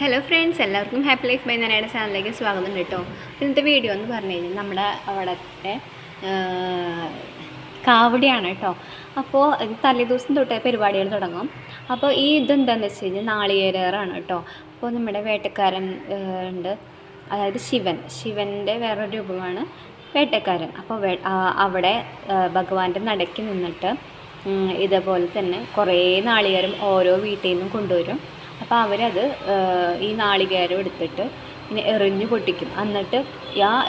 Hello friends, എല്ലാവർക്കും happy life by നനയുടെ ചാനലിലേക്ക് സ്വാഗതം കേട്ടോ. ഇന്നത്തെ വീഡിയോ എന്ന് പറഞ്ഞു കഴിഞ്ഞാൽ നമ്മുടെ അവിടുത്തെ കാവടിയാണ് കേട്ടോ. അപ്പോൾ തലേദിവസം തൊട്ടേ പരിപാടികൾ തുടങ്ങും. അപ്പോൾ ഈ ഇതെന്താണെന്ന് വെച്ച് കഴിഞ്ഞാൽ നാളികേരാണ് കേട്ടോ. അപ്പോൾ നമ്മുടെ വേട്ടക്കാരൻ ഉണ്ട്, അതായത് ശിവൻ്റെ വേറൊരു രൂപമാണ് വേട്ടക്കാരൻ. അപ്പോൾ അവിടെ ഭഗവാന്റെ നടയ്ക്ക് നിന്നിട്ട് ഇതേപോലെ തന്നെ കുറേ നാളികേരം ഓരോ വീട്ടിൽ നിന്നും കൊണ്ടുവരും. അപ്പോൾ അവരത് ഈ നാളികേരം എടുത്തിട്ട് ഇങ്ങനെ എറിഞ്ഞു പൊട്ടിക്കും. എന്നിട്ട്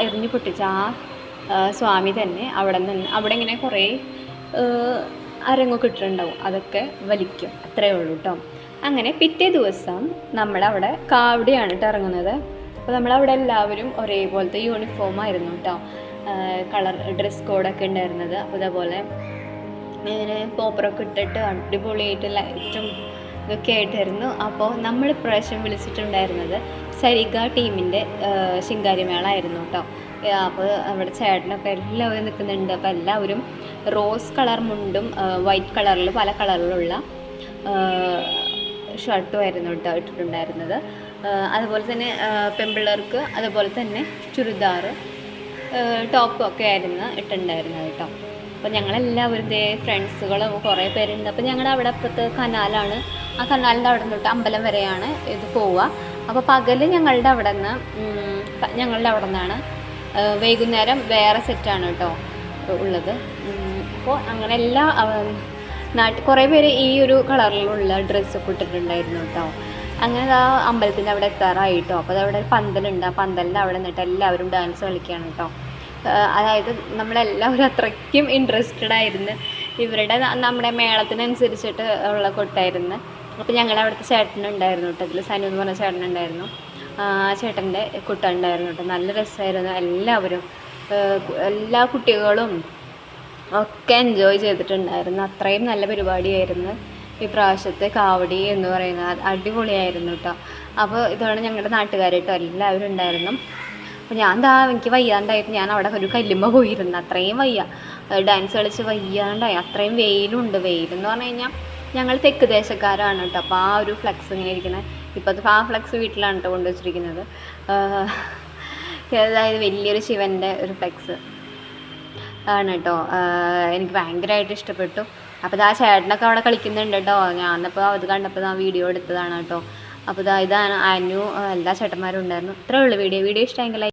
എറിഞ്ഞു പൊട്ടിച്ച സ്വാമി തന്നെ അവിടെ ഇങ്ങനെ കുറേ അരങ്ങൊക്കെ ഇട്ടിട്ടുണ്ടാവും, അതൊക്കെ വലിക്കും. അത്രയേ ഉള്ളൂ കേട്ടോ. അങ്ങനെ പിറ്റേ ദിവസം നമ്മളവിടെ കാവടിയാണ് കേട്ടോ ഇറങ്ങുന്നത്. അപ്പോൾ നമ്മളവിടെ എല്ലാവരും ഒരേപോലത്തെ യൂണിഫോം ആയിരുന്നു കേട്ടോ, കളർ ഡ്രസ് കോഡൊക്കെ ഉണ്ടായിരുന്നത്. അപ്പോൾ ഇതേപോലെ ഇങ്ങനെ പോപ്പറൊക്കെ ഇട്ടിട്ട് അടിപൊളിയായിട്ട് ലൈറ്റും ഇതൊക്കെ ആയിട്ടായിരുന്നു. അപ്പോൾ നമ്മൾ ഇപ്രാവശ്യം വിളിച്ചിട്ടുണ്ടായിരുന്നത് സരിഗ ടീമിൻ്റെ ശിങ്കാരിമേള ആയിരുന്നു കേട്ടോ. അപ്പോൾ അവിടെ ചേട്ടനൊക്കെ എല്ലാവരും നിൽക്കുന്നുണ്ട്. അപ്പോൾ എല്ലാവരും റോസ് കളർ മുണ്ടും വൈറ്റ് കളറിൽ പല കളറിലുള്ള ഷർട്ടും ആയിരുന്നു കേട്ടോ ഇട്ടിട്ടുണ്ടായിരുന്നത്. അതുപോലെ തന്നെ പെൺപിള്ളേർക്ക് അതുപോലെ തന്നെ ചുരിദാർ ടോപ്പും ഒക്കെ ആയിരുന്നു ഇട്ടിട്ടുണ്ടായിരുന്നത് കേട്ടോ. അപ്പോൾ ഞങ്ങളെല്ലാവരും ഫ്രണ്ട്സുകളും കുറേ പേരുണ്ട്. അപ്പോൾ ഞങ്ങളുടെ അവിടെ അപ്പുറത്ത് കനാലാണ്, ആ കനാലിൻ്റെ അവിടെ തൊട്ട് അമ്പലം വരെയാണ് ഇത് പോവുക. അപ്പോൾ പകൽ ഞങ്ങളുടെ അവിടെ നിന്നാണ്, വൈകുന്നേരം വേറെ സെറ്റാണ് കേട്ടോ ഉള്ളത്. അപ്പോൾ അങ്ങനെ എല്ലാ കുറേ പേര് ഈ ഒരു കളറിലുള്ള ഡ്രസ്സൊക്കെ ഇട്ടിട്ടുണ്ടായിരുന്നു കേട്ടോ. അങ്ങനെ ആ അമ്പലത്തിൻ്റെ അവിടെ എത്താറായിട്ടോ. അപ്പോൾ അതവിടെ പന്തലുണ്ട്, ആ പന്തലിൻ്റെ അവിടെ നിന്നിട്ട് എല്ലാവരും ഡാൻസ് കളിക്കുകയാണ് കേട്ടോ. അതായത് നമ്മളെല്ലാവരും അത്രയ്ക്കും ഇൻട്രസ്റ്റഡ് ആയിരുന്നു. ഇവരുടെ നമ്മുടെ മേളത്തിനനുസരിച്ചിട്ട് ഉള്ള കൊട്ടായിരുന്നു. അപ്പോൾ ഞങ്ങളുടെ അവിടുത്തെ ചേട്ടനുണ്ടായിരുന്നു കേട്ടോ, അതിൽ സനു എന്ന് പറഞ്ഞ ചേട്ടനുണ്ടായിരുന്നു. ആ ചേട്ടൻ്റെ കുട്ട ഉണ്ടായിരുന്നു കേട്ടോ. നല്ല രസമായിരുന്നു. എല്ലാ കുട്ടികളും ഒക്കെ എൻജോയ് ചെയ്തിട്ടുണ്ടായിരുന്നു. അത്രയും നല്ല പരിപാടിയായിരുന്നു ഈ പ്രാവശ്യത്തെ കാവടി എന്ന് പറയുന്നത്. അടിപൊളിയായിരുന്നു കേട്ടോ. അപ്പോൾ ഇതാണ് ഞങ്ങളുടെ നാട്ടുകാർ കേട്ടോ, എല്ലാവരും ഉണ്ടായിരുന്നു. അപ്പോൾ എനിക്ക് വയ്യാണ്ടായിട്ട് ഞാൻ അവിടെ ഒരു കല്ലുമ്മ പോയിരുന്നു. അത്രയും വയ്യ, ഡാൻസ് കളിച്ച് വയ്യാണ്ടായി. അത്രയും വെയിലുണ്ട്. വെയിലെന്ന് പറഞ്ഞു കഴിഞ്ഞാൽ ഞങ്ങൾ തെക്ക് ദേശക്കാരാണ് കേട്ടോ. അപ്പോൾ ആ ഒരു ഫ്ലെക്സ് ഇങ്ങനെ ഇരിക്കുന്നത്, ഇപ്പോൾ ആ ഫ്ലെക്സ് വീട്ടിലാണ് കേട്ടോ കൊണ്ടുവച്ചിരിക്കുന്നത്. അതായത് വലിയൊരു ശിവൻ്റെ ഒരു ഫ്ലെക്സ് ആണ് കേട്ടോ. എനിക്ക് ഭയങ്കരമായിട്ട് ഇഷ്ടപ്പെട്ടു. അപ്പോൾ ആ ചേട്ടനൊക്കെ അവിടെ കളിക്കുന്നുണ്ട് കേട്ടോ. ഞാനപ്പോൾ അത് കണ്ടപ്പോൾ ആ വീഡിയോ എടുത്തതാണ് കേട്ടോ. അപ്പോൾ ഇതാണ് അനു, എല്ലാ ചേട്ടന്മാരും ഉണ്ടായിരുന്നു. ഇത്രയേ ഉള്ളൂ വീഡിയോ ഇഷ്ടമെങ്കിൽ